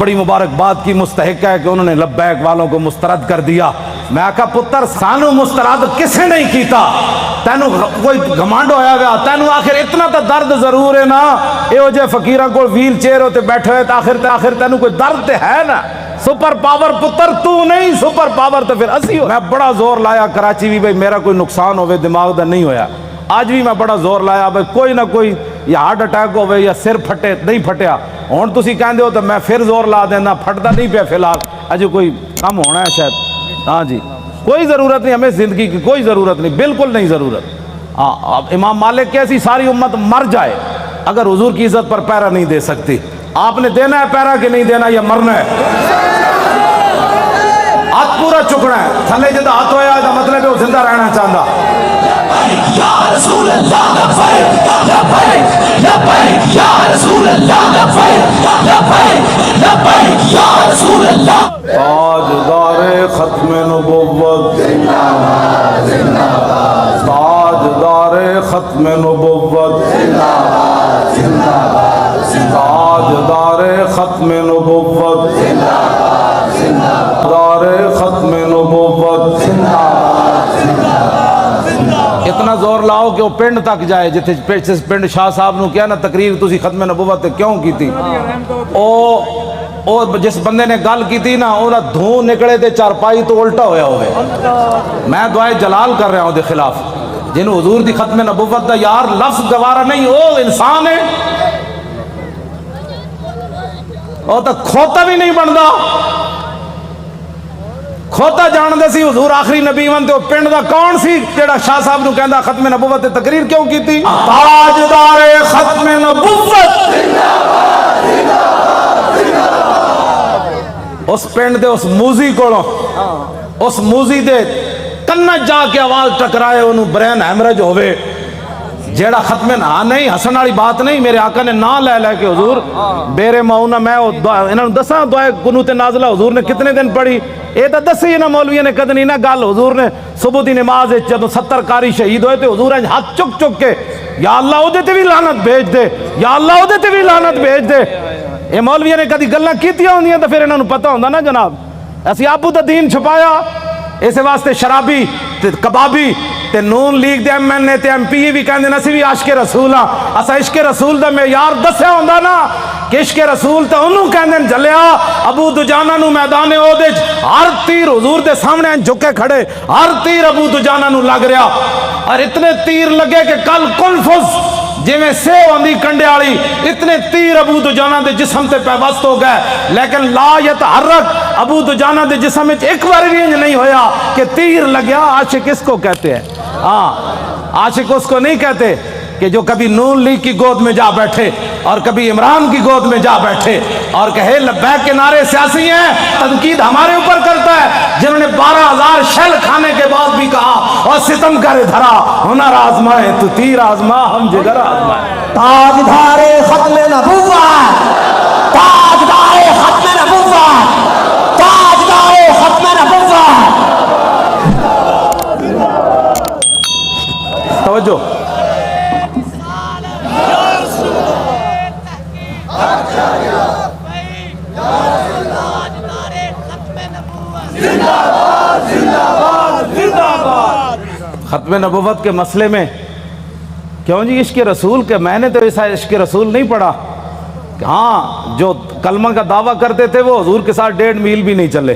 بڑی مبارکباد کی مستحق ہے کہ انہوں نے لبیک والوں کو مسترد کر دیا۔ میں کہا پتر سانو مسترد کسے نہیں کیتا، تینو کوئی گھمانڈ ہویا گیا، تینو آخر اتنا تا درد ضرور ہے نا، اے جے فقیران کو ویل چیئر ہوتے بیٹھے ہوئے آخر تینو کوئی درد تے ہے نا۔ سپر پاور پتر تو نہیں، سپر پاور تو پھر اسی ہو۔ میں بڑا زور لایا کراچی بھی بھئی میرا کوئی نقصان ہوئے دماغ دا نہیں ہویا، آج بھی میں بڑا زور لایا بھئی کوئی نہ کوئی یا ہارٹ اٹیک ہوئے یا سر پھٹے نہیں پھٹیا، ہون تسی کہندے ہو تو میں پھر زور لا دینا، پھٹتا نہیں پیا فی الحال، اجے کوئی کم ہونا ہے شاید۔ ہاں جی کوئی ضرورت نہیں، ہمیں زندگی کی کوئی ضرورت نہیں، بالکل نہیں ضرورت۔ امام مالک کیسی ساری امت مر جائے اگر حضور کی عزت پر پیرا نہیں دے سکتی۔ آپ نے دینا ہے پیرا کہ نہیں دینا یا مرنا ہے؟ ہاتھ پورا چکنا ہے، تھلے جدہ ہاتھ ہویا ہے مطلب ہے وہ زندہ رہنا چاہتا۔ یا رسول اللہ لبیک لبیک لبیک یا رسول اللہ لبیک لبیک لبیک یا رسول اللہ۔ تاجدار ختم نبوت زندہ باد زندہ باد، تاجدار ختم نبوت زندہ باد زندہ باد، تاجدار ختم نبوت زندہ باد زندہ باد، تاجدار ختم نبوت زندہ باد زندہ باد۔ اتنا زور لاؤ کہ وہ پنڈ تک جائے، جتھے پنڈ شاہ صاحب نو کیا نا تقریر تسی ختم نبوت کیوں کی تھی، او جس بندے نے گل کی تھی نا انہاں دھوں نکلے تے چارپائی تو الٹا ہویا ہوئے۔ میں دعائے جلال کر رہا ہوں دے خلاف، جنہوں حضور دی ختم نبوت دا یار لفظ گوارا نہیں، او انسان ہے، او تا کھوتا بھی نہیں بندا، کھوتا جان دے سی حضور آخری نبی ون تے پنڈ دا کون سی جیڑا شاہ صاحب نو کہندا ختم نبوت تے تقریر کیوں کی تھی؟ تاجدار ختم نبوت اس پنڈ دے اس موزی کولوں، اس موزی دے کنج جا کے آواز ٹکرائے انہوں برین ہیمرج ہوئے، جیڑا ختم نہ نہیں ہسن والی بات نہیں، میرے آقا نے نا لے لے کے حضور بیرے ماؤنا میں انہوں نے دساں دعائے قنوت نازلہ حضور نے کتنے دن پڑھی، اے تا دسی نا مولویہ نے کدنی نا گل، حضور نے صبح دی نماز جب 70 قاری شہید ہوئے تھے حضور نے ہاتھ چک چک کے یا اللہ او دے تے بھی لعنت بھیج دے، یا اللہ او دے تے بھی لعنت بھیج دے۔ اے مولویہ نے کدی گلاں کیتیاں ہوندیاں تو پھر انہوں نے پتہ ہوندا نا جناب، اسی آپو دا دین چھپایا، اس واسطے شرابی تے کبابی تے نون لیگ دے ایم این اے تے ایم پی بھی کہندے اسی بھی عشق رسول ہاں، اسا عشق رسول دا معیار دسیا ہوندا نا کہ عشق رسول تے انہوں کہندے جلیا ابو دجانہ نو میدان اودج ہر تیر حضور دے سامنے جھکے کھڑے، ہر تیر ابو دجانہ نو لگ رہا، اور اتنے تیر لگے کہ کل کنفز جی میں سیو اندھی کنڈے آڑی اتنے تیر ابو دجانہ دے جسم تے پیوست ہو گئے، لیکن لا یتحرک ابو دجانہ دے جسم میں ایک بار بھی نہیں ہویا کہ تیر لگیا۔ عاشق اس کو کہتے ہیں، عاشق اس کو نہیں کہتے کہ جو کبھی نون لیگ کی گود میں جا بیٹھے اور کبھی عمران کی گود میں جا بیٹھے اور کہے لبیک کے نعرے سیاسی ہیں، تنقید ہمارے اوپر کرتا ہے، جنہوں نے 12,000 شیل کھانے کے بعد بھی کہا اور ستم کرے دھرا ہنر آزمائے تو تیر آزما ہم جگر آزمائے۔ تاجدار ختم نبوت، تاجدار ختم نبوت، تاجدار ختم نبوت۔ توجہ، ختم نبوت کے مسئلے میں کیوں جی عشق رسول کے میں نے تو ایسا عشق رسول نہیں پڑھا، ہاں جو کلمہ کا دعویٰ کرتے تھے وہ حضور کے ساتھ 1.5 میل بھی نہیں چلے،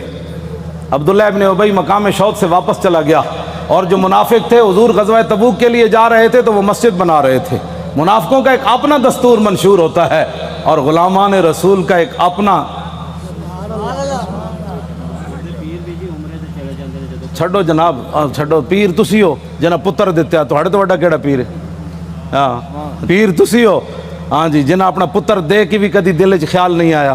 عبداللہ ابن ابی مقام شوط سے واپس چلا گیا، اور جو منافق تھے حضور غزوہ تبوک کے لیے جا رہے تھے تو وہ مسجد بنا رہے تھے۔ منافقوں کا ایک اپنا دستور منشور ہوتا ہے اور غلامان رسول کا ایک اپنا۔ چھڑو جناب، چھڑو، پیر تسی ہو جنہ پتر دیتے ہیں تو ہڑے تو وڈا کیڑا پیر ہے، ہاں پیر تسی ہو، ہاں جی جنہ اپنا پتر دے کی بھی کدی دل چ خیال نہیں آیا،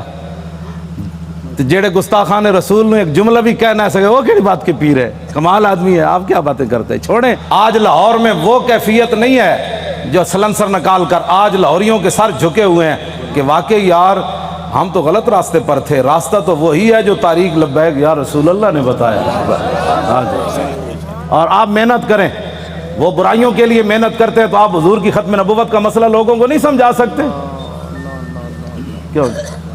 جیڑے گستاخان رسول نے ایک جملہ بھی کہنا ہے سکے وہ کیڑی بات کے پیر ہے، کمال آدمی ہے، آپ کیا باتیں کرتے ہیں، چھوڑیں۔ آج لاہور میں وہ کیفیت نہیں ہے جو سلنسر نکال کر آج لاہوریوں کے سر جھکے ہوئے ہیں کہ واقعی یار ہم تو غلط راستے پر تھے، راستہ تو وہی ہے جو طریق لبیک یا رسول اللہ نے بتایا، اور آپ محنت کریں، وہ برائیوں کے لیے محنت کرتے ہیں تو آپ حضور کی ختم نبوت کا مسئلہ لوگوں کو نہیں سمجھا سکتے کیوں؟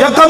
1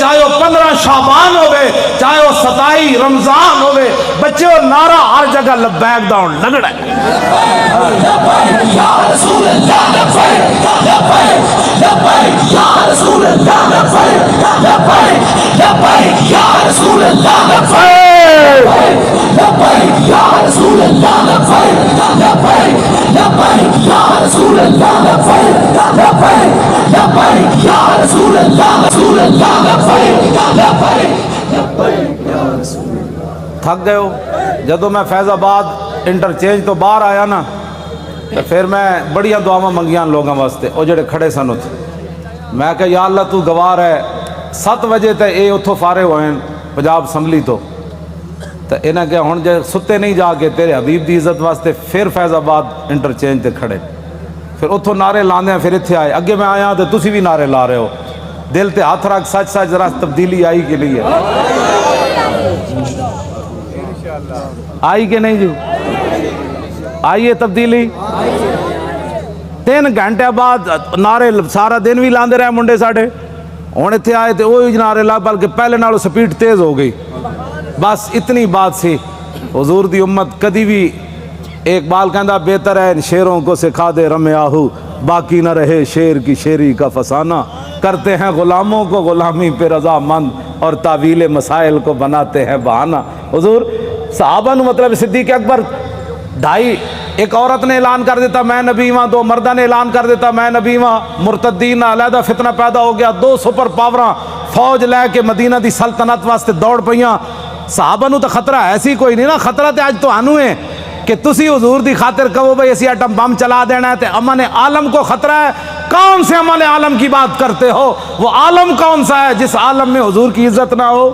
چاہے وہ 15 شعبان ہوئے چاہے وہ 27 رمضان ہوئے بچے وہ نعرہ ہر جگہ لبیک دا ہون لگڑا ہے یا رسول اللہ لبیک لبیک لبیک یا رسول اللہ لبیک لبیک لبیک یا رسول اللہ لبیک لبیک یا رسول اللہ لبیک لبیک لبیک یا رسول اللہ لبیک لبیک لبیک یا رسول اللہ لبیک لبیک تھک گئے ہو جدو میں فیض آباد انٹرچینج تو باہر آیا نا تو پھر میں بڑیاں دعاواں منگیاں لوگوں واسطے وہ جڑے کھڑے سن اتنے میں کہ یا اللہ تو گوار ہے 7 بجے تے اے اتھوں فارغ ہوئے پنجاب اسمبلی تو انہیں کہ ہن جے ستے نہیں جا کے تیرے حبیب دی عزت واسطے پھر فیض آباد انٹرچینج تے کھڑے پھر اتھوں نعرے لاندے ہیں پھر اتھے آئے اگے میں آیا تو تسی بھی نعرے لا رہے ہو دل تے ہاتھ رکھ سچ سچ ذرا تبدیلی آئی کہ نہیں ہے آئی کہ نہیں جو آئی ہے تبدیلی 3 گھنٹے بعد نعرے سارا دن بھی لاندے رہے منڈے ساڑھے ہوں اتنے آئے تو وہی نعرے لا بلکہ پہلے نالوں سپیڈ تیز ہو گئی بس اتنی بات سی حضور دی امت کدی بھی اقبال کہندا بہتر ہے ان شیروں کو سکھا دے رم آہو باقی نہ رہے شیر کی شیری کا فسانہ کرتے ہیں غلاموں کو غلامی پہ رضا مند اور تعویل مسائل کو بناتے ہیں بہانہ حضور صحابہ نو مطلب صدیق اکبر 2.5 ایک عورت نے اعلان کر دیتا میں نبی ہاں 2 مردہ نے اعلان کر دیتا میں نبی ہاں مرتدین علیحدہ فتنہ پیدا ہو گیا 2 سپر پاوراں فوج لے کے مدینہ دی سلطنت واسطے دوڑ پئیاں صحابہ نو تو خطرہ ایسی کوئی نہیں نا خطرہ تے آج تو آنو ہے کہ تسی حضور دی خاطر کہو بھئی اسی ایٹم بم چلا دینا ہے تے امن عالم کو خطرہ ہے کون سے امن عالم کی بات کرتے ہو وہ عالم کون سا ہے جس عالم میں حضور کی عزت نہ ہو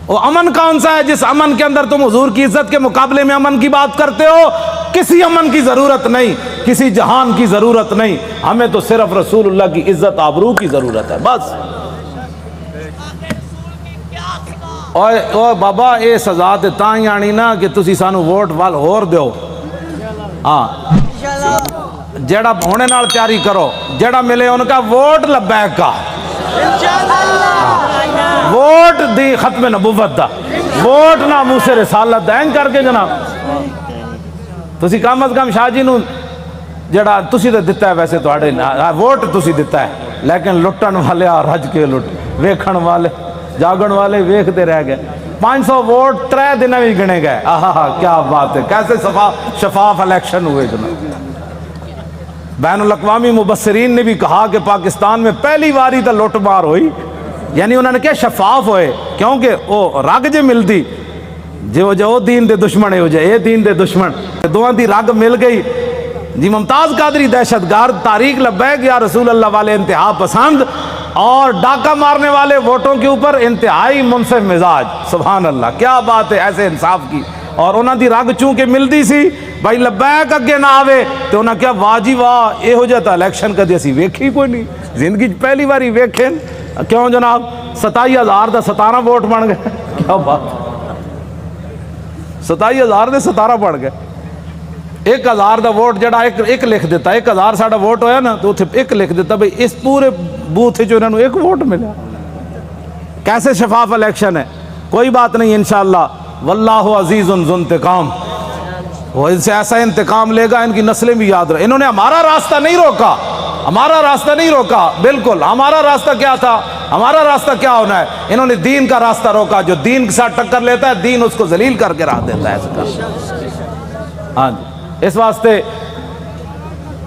وہ امن کون سا ہے جس امن کے اندر تم حضور کی عزت کے مقابلے میں امن کی بات کرتے ہو کسی امن کی ضرورت نہیں کسی جہان کی ضرورت نہیں ہمیں تو صرف رسول اللہ کی عزت آبرو کی ضرورت ہے بس اوہ بابا اے سزا تے تاں ہی آنی نا کہ تسی سانو ووٹ وال ہور دیو ہاں جیڑا ہونے نال تیاری کرو جیڑا ملے ان کا ووٹ لبیک کا ووٹ دی ختم نبوت دا ووٹ ناموس رسالت دین کر کے جناب تسی کم از کم شاہ جی نو جڑا تسی تے دتا ہے ویسے تواڈے ووٹ تسی دتا ہے لیکن لٹن والے رج کے لٹ ویکھن والے جاگن والے ویکھتے رہ گئے 500 ووٹ 3 دن بھی گنے گئے آہا کیا بات ہے کیسے شفاف الیکشن ہوئے جناب بین الاقوامی مبصرین نے بھی کہا کہ پاکستان میں پہلی باری تا لوٹ مار ہوئی یعنی انہوں نے کیا شفاف ہوئے کیونکہ وہ رگ جے ملتی جو دین دے دشمن ہو جائے اے دین دے دشمن دوہاں دی رگ مل گئی جی ممتاز قادری دہشت گرد تاریخ لبیک یا رسول اللہ والے انتہا پسند اور ڈاکہ مارنے والے ووٹوں کے اوپر انتہائی منصف مزاج سبحان اللہ کیا بات ہے ایسے انصاف کی اور انہوں دی رگ چونکہ ملتی سی بھائی لبیک اگے نہ آوے تو انہوں کیا واہ جی واہ اے ہو جاتا الیکشن کدی اسی ویکھی کوئی نہیں زندگی پہلی باری ویکھیں کیوں جناب 27,000 دا 17 ووٹ بن گئے کیا بات 27,000 دے 17 بن گئے 1,000 دا ووٹ جڑا ایک لکھ دیتا 1,000 ساڑا ووٹ ہویا نا تو اتھے ایک لکھ دیتا بھئی اس پورے بوتھ جو انہوں نے 1 ووٹ ملا کیسے شفاف الیکشن ہے کوئی بات نہیں انشاءاللہ واللہ عزیز ذو انتقام وہ ان سے ایسا انتقام لے گا ان کی نسلیں بھی یاد رہے انہوں نے ہمارا راستہ نہیں روکا بالکل ہمارا راستہ کیا تھا ہمارا راستہ کیا ہونا ہے انہوں نے دین کا راستہ روکا جو دین کے ساتھ ٹکر لیتا ہے دین اس کو ذلیل کر کے راہ دیتا ہے ہاں جی اس واسطے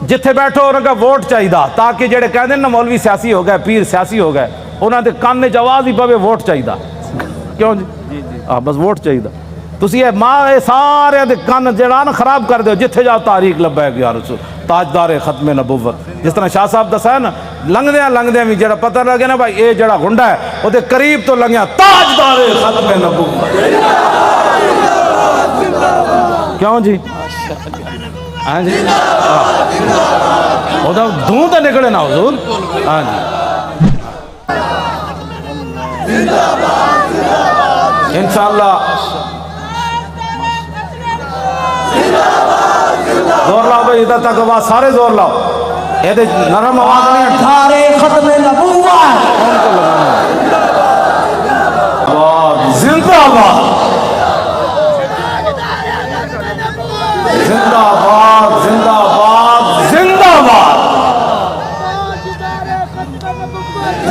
جتھے بیٹھو انہوں کا ووٹ چاہیے تاکہ جڑے کہہ دیں نا مولوی سیاسی ہو گئے پیر سیاسی ہو گئے انہوں نے کان نے آواز ہی پوے ووٹ چاہیے کیوں جی ہاں بس ووٹ چاہیے تسی یہ ماں سارے دے کان جڑا نا خراب کر دیو جتھے جاؤ تاریخ لبیک یا رسول تاجدار ختم نبوت جس طرح شاہ صاحب دسا ہے نا لنگدیاں بھی جڑا پتہ لگے نا بھائی اے جڑا گنڈا ہے وہ دے قریب تو لنگیا تاجدار ختم نبوت کیوں جی ہاں جی وہ دھوں تو نکلے نا حضور ہاں جی انشاءاللہ زور لاؤ بھائی ادھر تک آواز سارے زور لاؤ یہ نرم آواز نہیں ختم نبوت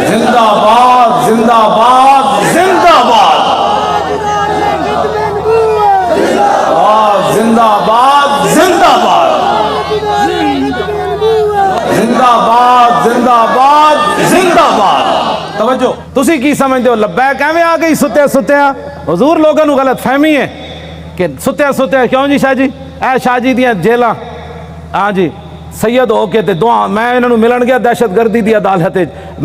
زندہ باد زندہ باد زندہ باد زندہ باد زندہ باد زندہ باد زندہ باد زندہ باد توجہ تسی کی سمجھتے ہو لبیک ایویں آ گئی ستیا ستیا حضور لوگوں نو غلط فہمی ہے کہ ستیا ستیا کیوں جی شاہ جی اے شاہ جی دیاں جیلاں ہاں جی سید ہو کے تے دعا میں انہاں نو ملن گیا دہشت گردی دی عدالت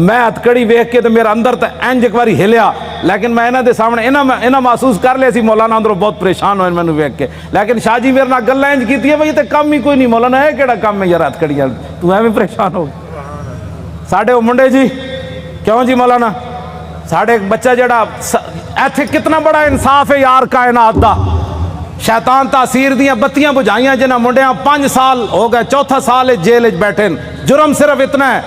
میں ہتکڑی ویکھ کے تے میرا اندر تے انج ایک واری ہلیا لیکن میں انہاں دے سامنے انہاں محسوس کر لیا سی مولانا اندروں بہت پریشان ہوئے مینوں ویکھ کے لیکن شاہ جی میرے نال گلاں انج کیتی ہے بھئی تے کم ہی کوئی نہیں مولانا اے کیڑا کم ہے یار ہتکڑیاں تو ایویں پریشان ہو ساڈے او منڈے جی کیوں جی مولانا ساڈے ایک بچہ جڑا ایتھے کتنا بڑا انصاف ہے یار کائنات دا شیطان تاثیر دیاں بتیاں بجھائیاں جنہاں منڈیاں 5 سال ہو گئے چوتھا سال جیل بیٹھے جرم صرف اتنا ہے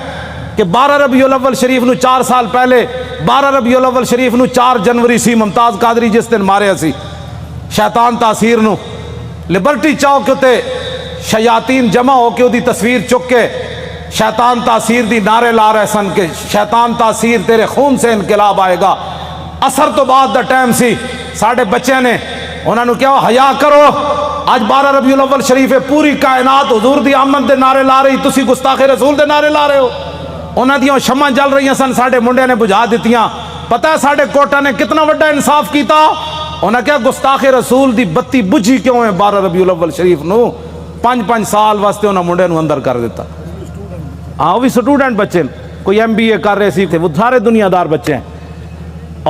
کہ 12 ربیع الاول شریف نو 4 سال پہلے 12 ربیع الاول شریف نو 4 جنوری سی ممتاز قادری جس دن ماریا سی شیطان تاثیر نو لبرٹی چوک تے شیاطین جمع ہو کے دی تصویر چک کے شیطان تاثیر دی نعرے لا رہے سن کہ شیطان تاثیر تیرے خون سے انقلاب آئے گا اثر تو بعد دا ٹائم سی ساڑھے بچے نے انہوں نے کیا حیا کرو آج 12 ربیع الاول شریف ہے پوری کائنات حضور دی آمد دے نعرے لا رہی تسی گستاخ رسول دے نعرے لا رہے ہو انہوں دیاں شمع جل رہی ہیں سن ساڑھے منڈے نے بجھا دیتیاں پتہ ہے ساڑھے کوٹا نے کتنا بڑا انصاف کیتا انہوں کیا گستاخ رسول دی بتی بجھی کیوں ہے 12 ربیع الاول شریف نو 5 سال واسطے انہوں منڈے نو اندر کر دیتا ہاں وہ بھی سٹوڈنٹ بچے کوئی MBA کر رہے سی تھے وہ سارے دنیا دار بچے ہیں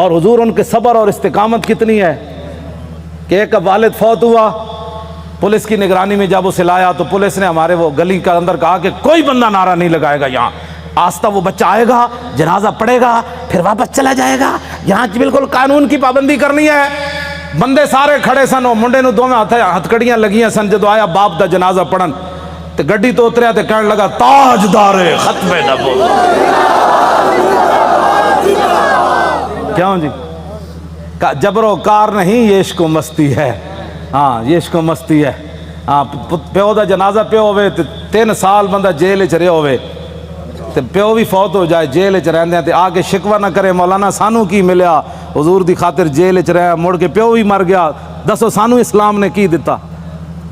اور حضور ان کے صبر اور استقامت کتنی ہے کہ ایک والد فوت ہوا پولیس کی نگرانی میں جب اسے لایا تو پولیس نے ہمارے وہ گلی کا اندر کہا کہ کوئی بندہ نعرہ نہیں لگائے گا یہاں آستہ وہ بچہ آئے گا جنازہ پڑے گا پھر واپس چلا جائے گا یہاں بالکل قانون کی پابندی کرنی ہے بندے سارے کھڑے سن وہ منڈے نو دو میں ہتھکڑیاں لگیاں سن جدو آیا باپ دا جنازہ پڑھن تے گڈی تو اتریا تے کہنے لگا تاجدار ختم نبوت کیوں جی جبر و کار نہیں یہ عشق و مستی ہے ہاں یہ عشق و مستی ہے ہاں پیو دا جنازہ پیو ہوئے تے 3 سال بندہ جیل وچ رہے ہوئے تے پیو بھی فوت ہو جائے جیل وچ رہندے تے آ کے شکوہ نہ کرے مولانا سانو کی ملیا حضور دی خاطر جیل وچ رہیا مڑ کے پیو بھی مر گیا دسو سانو اسلام نے کی دیتا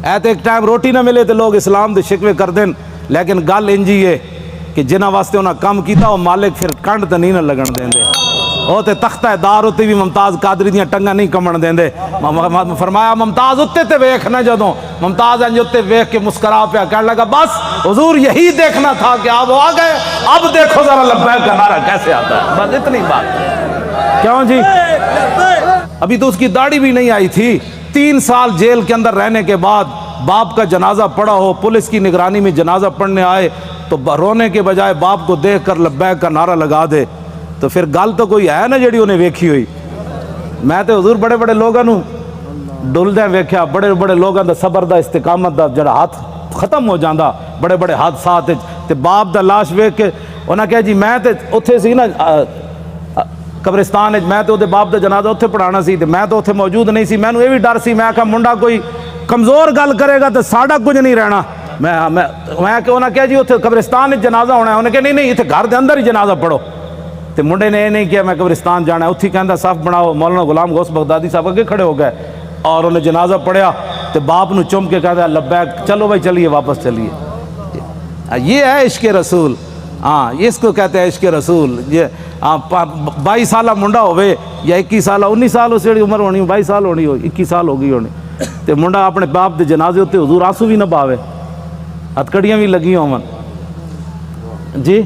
ایت ایک ٹائم روٹی نہ ملے تو لوگ اسلام دے شکوے کر دیں لیکن گل انجی ہے کہ جنہ واسطے انہاں کم کیتا وہ مالک پھر کنڈ تے نہیں نہ لگن دیں دے وہ تے تختہ دار ہوتے بھی ممتاز قادری دیاں ٹنگاں نہیں کمن دیں دے فرمایا ممتاز اتے تے ویکھ نہ جدوں ممتاز انج اتے ویکھ کے مسکرا پیا کہنے لگا بس حضور یہی دیکھنا تھا کہ آپ آ گئے اب دیکھو ذرا لبیک کا نعرہ کیسے آتا ہے بس اتنی بات کیوں جی ابھی تو اس کی داڑھی بھی نہیں آئی تھی 3 سال جیل کے اندر رہنے کے بعد باپ کا جنازہ پڑا ہو پولیس کی نگرانی میں جنازہ پڑھنے آئے تو رونے کے بجائے باپ کو دیکھ کر لبیک کا نعرہ لگا دے تو پھر گل تو کوئی ہے نا جڑی انہیں ویکھی ہوئی میں تو حضور بڑے بڑے لوگوں ڈلدے ویکھیا بڑے بڑے لوگوں دا صبر دا استقامت دا جڑا ہاتھ ختم ہو جاندہ بڑے بڑے حادثات تے باپ دا لاش ویکھ کے انہاں کہا جی میں تے اتھے سی نا قبرستان میں تو باپ دا جنازہ اتھے پڑھانا سی میں تو اتھے موجود نہیں سی میں یہ بھی ڈر سی میں کہا منڈا کوئی کمزور گل کرے گا تو ساڑا کچھ نہیں رہنا میں انہاں کہا جی اتھے قبرستان جنازہ ہونا ہے انہیں کہا نہیں اتھے گھر دے اندر ہی جنازہ پڑھو تو منڈے نے یہ نہیں کیا میں قبرستان جانا ہے اتھی کہندہ صف بناؤ مولانا غلام غوث بغدادی صاحب اگے کھڑے ہو گئے اور انہیں جنازہ پڑھیا تو باپ نو چم کے کہتا ہے لبیک چلو بھائی چلیے واپس چلیے یہ ہے عشق رسول ہاں اس کو کہتے ہیں عشق رسول یہ 22 سالہ منڈا ہوئے یا 21 سالہ 19 سال اس عمر ہونی 22 سال ہونی ہو 21 سال ہو گئی ہونی تو منڈا اپنے باپ دے جنازے ہوتے حضور آنسو بھی نہ باوے ہتکڑیاں بھی لگی ہوں جی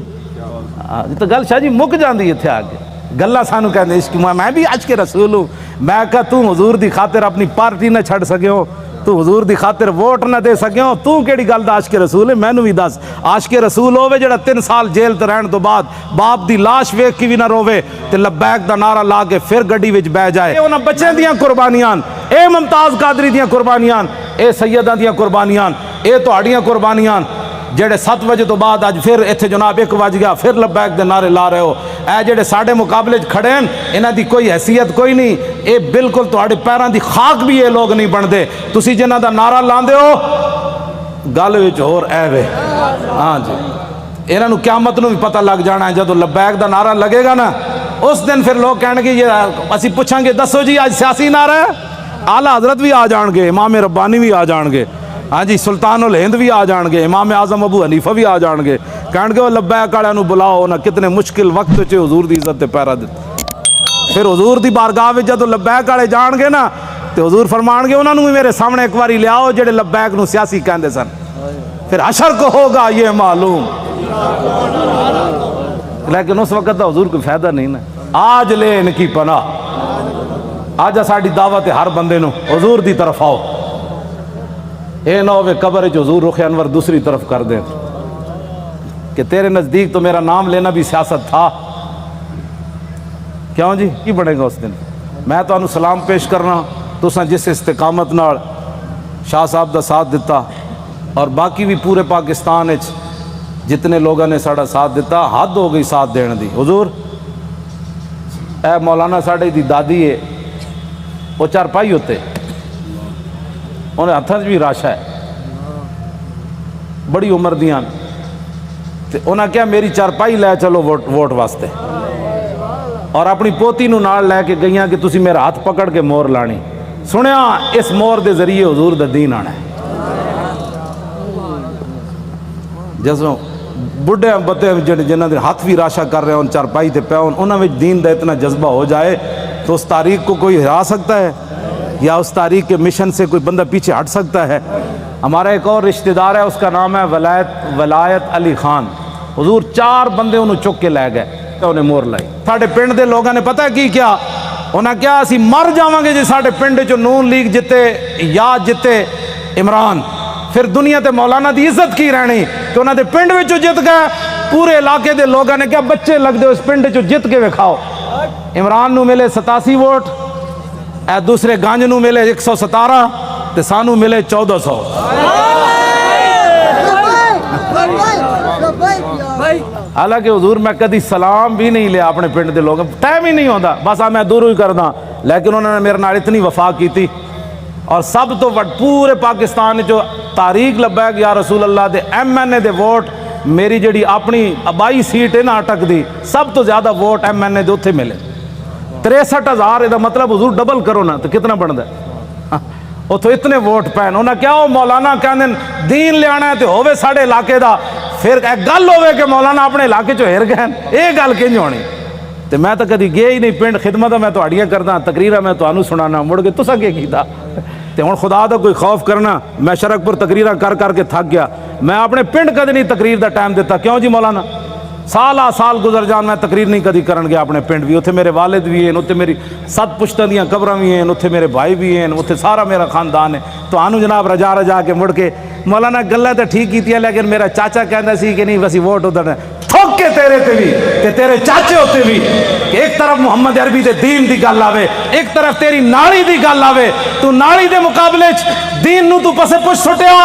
تو گل شاہ جی مک جاندی اتھے آگے گلہ سانو کہتے ہیں عشق میں بھی عشق رسول ہوں میں کہا تو حضور دی خاطر اپنی پارٹی نہ چھڑ سکے ہو تو حضور دی خاطر ووٹ نہ دے سکے ہو تو کیڑی گل دا عاشق رسول ہے میں نو بھی دس عاشق رسول ہوے جڑا 3 سال جیل تے رہن تو بعد باپ دی لاش ویکھ کے بھی نہ روے تے لبیک دا نعرہ لا کے پھر گڈی وچ بہ جائے اے انہاں بچے دیاں قربانیاں اے ممتاز قادری دیاں قربانیاں اے سیداں دیاں قربانیاں اے تہاڈیاں قربانیاں جڑے 7 بجے تو بعد آج پھر ایتھے جناب 1 بج گیا پھر لبیک دے نعرے لا رہے ہو اے جڑے ساڈے مقابلے کھڑے ہیں انہاں دی کوئی حیثیت کوئی نہیں اے بالکل تہاڈے پیراں دی خاک بھی یہ لوگ نہیں بندے تسی جنہاں دا نعرہ لاندے ہو گل وچ ہور اے وے ہاں جی ਇਹਨਾਂ ਨੂੰ ਕਿਆਮਤ ਨੂੰ ਵੀ ਪਤਾ ਲੱਗ ਜਾਣਾ ਹੈ ਜਦੋਂ ਲਬੈਕ ਦਾ ਨਾਰਾ ਲੱਗੇਗਾ ਨਾ ਉਸ ਦਿਨ ਫਿਰ ਲੋਕ ਕਹਿਣਗੇ ਇਹ ਅਸੀਂ ਪੁੱਛਾਂਗੇ ਦੱਸੋ ਜੀ ਅੱਜ ਸਿਆਸੀ ਨਾਰਾ ਹੈ ਆਲਾ ਹਜ਼ਰਤ ਵੀ ਆ ਜਾਣਗੇ ਇਮਾਮ ਰੱਬਾਨੀ ਵੀ ਆ ਜਾਣਗੇ ہاں جی سلطان الہند بھی آ جان گے امام اعظم ابو حنیفہ بھی آ جان گے کہن گے وہ لبیک والے نو بلاؤ نہ کتنے مشکل وقت چ حضور دی عزت تے پیرا دے پھر حضور دی بارگاہ وچ جدوں لبیک والے جان گے نا تے حضور فرمان گے انہاں نو بھی میرے سامنے ایک باری لے آؤ جڑے لبیک نو سیاسی کہندے سن پھر حشر کو ہوگا یہ معلوم لیکن اس وقت دا حضور کوئی فائدہ نہیں نا آج لے ان کی پناہ آج ساڈی دعوت ہے ہر بندے نو حضور دی طرف آؤ اے نہ ہوئے قبر حضور رخ انور دوسری طرف کر دیں کہ تیرے نزدیک تو میرا نام لینا بھی سیاست تھا کیوں جی کی بڑھے گا اس دن میں تو انہوں سلام پیش کرنا تو سن جس استقامت نال شاہ صاحب دا ساتھ دیتا اور باقی بھی پورے پاکستان جتنے لوگوں نے ساڑا ساتھ دیتا حد ہو گئی ساتھ دین دی حضور اے مولانا ساڑے دی دادی ہے وہ چارپائی ہوتے انہیں ہاتھوں بھی راشا ہے بڑی عمر دیاں تے انہیں کیا میری چارپائی لے چلو ووٹ واسطے اور اپنی پوتی نو نال لے کے گئیاں کہ تسی میرا ہاتھ پکڑ کے مور لانی سنیا اس مور دے ذریعے حضور دا دین آنا ہے جیسے بڑھے بتے جنہ دے ہاتھ بھی راشا کر رہے ہیں ان چارپائی تے پیون انہوں میں دین دا اتنا جذبہ ہو جائے تو اس تاریخ کو کوئی ہرا سکتا ہے یا اس تاریخ کے مشن سے کوئی بندہ پیچھے ہٹ سکتا ہے ہمارا ایک اور رشتہ دار ہے اس کا نام ہے ولایت علی خان حضور 4 بندے انہوں چک کے لے گئے انہیں مور لائی ساڑھے پنڈ دے لوگوں نے پتہ کی کیا انہاں کیا اسی مر جاواں گے جی ساڑھے پنڈ جو نون لیگ جتے یا جتے عمران پھر دنیا تے مولانا دی عزت کی رہنی کہ انہاں دے پنڈ وچوں جت گئے پورے علاقے دے لوگوں نے کیا بچے لگ دے اس پنڈ چوں جت کے وکھاؤ عمران نو ملے 87 ووٹ اے دوسرے گانج نو ملے 117 تے سانو ملے 1400 حالانکہ حضور میں کدی سلام بھی نہیں لیا اپنے پنڈ دے لوگ ٹائم ہی نہیں ہوتا بس میں دوروں ہی کردا لیکن انہوں نے میرے نال اتنی وفا کی تھی اور سب تو پورے پاکستان جو تاریخ لبیک یا رسول اللہ دے ایم این اے دے ووٹ میری جڑی اپنی آبائی سیٹ ہے نا اٹک دی سب تو زیادہ ووٹ ایم این اے دے اتھے ملے 63,000 یہ مطلب حضور ڈبل کرو نا تو کتنا بنتا ہے وہ تو اتنے ووٹ پین انہاں کیا ہو مولانا کہنے دین لے آنا ہے تو ہووے ساڑھے علاقے دا پھر ایک گل ہوئے کہ مولانا اپنے علاقے چو ہر گئے یہ گل کنج ہونی تو میں تو کدی گیا ہی نہیں پنڈ خدمت میں تو اڑیاں کردا تقریرہ میں تو سنانا مڑ کے تسا کیا کیتا تے ہن خدا دا کوئی خوف کرنا میں شرک پر تقریرہ کر کے تھک گیا میں اپنے پنڈ کدی نہیں تقریر دا ٹائم دیتا کیوں جی مولانا سال گزر جان میں تقریر نہیں کدی کرن گیا اپنے پنڈ بھی اتھے میرے والد بھی ہیں اتھے میری 7 پشتاں دیاں قبراں بھی ہیں اتھے میرے بھائی بھی ہیں اتھے سارا میرا خاندان ہے تو آنو جناب رجا کے مڑ کے مولانا گلہ تو ٹھیک کی تھی لیکن میرا چاچا کہندا سی کہ نہیں وسی ووٹ ادھر تھوک کے تیرے تے بھی کہ تیرے چاچے ہوتے بھی کہ ایک طرف محمد عربی دے دین دی گل آوے ایک طرف تیری ناڑی دی گل آوے تو ناڑی دے مقابلے دین نو تو پسے پوچھ سٹیا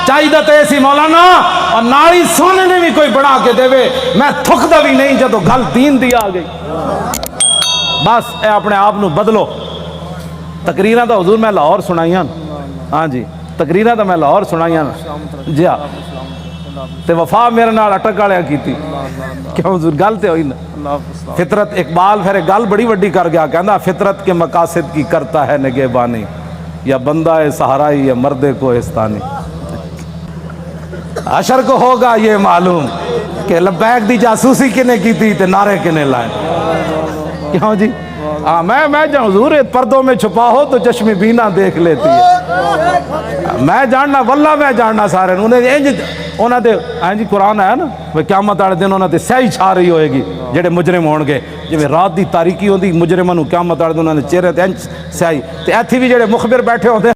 چاہیے تے سی مولانا اور ناڑی سونے نے بھی کوئی بڑھا کے دے میں تھکدا بھی نہیں جدو گل دین دی آ گئی بس اے اپنے آپ نو بدلو تقریراں تو حضور میں لاہور سنائیاں ہاں جی تقریراں تو میں لاہور سنائیاں جی ہاں تے وفا میرے نال اٹک والے کیتی کیوں حضور گل تے ہوئی نا فطرت اقبال پھر گل بڑی وڈی کر گیا کہندا فطرت کے مقاصد کی کرتا ہے نگہبانی یا بندہ ہے صحرائی یا مرد کوہستانی حشر کو ہوگا یہ معلوم کہ لبیک دی جاسوسی کنے کی تھی تے نعرے کنے لائے کیوں جی میں جہاں حضور پردوں میں چھپا ہو تو چشم بینا دیکھ لیتی ہے میں جاننا واللہ میں جاننا سارے انہوں نے ہاں جی قرآن ہے نا وہ قیامت والے دن انہوں نے سیاہی چھا رہی ہوئے گی جڑے مجرم ہون گے جی رات دی تاریکی ہوندی مجرماں نوں قیامت والے دن انہوں نے چہرے تے سیاہی تے ایتھے بھی جڑے مخبر بیٹھے ہوندے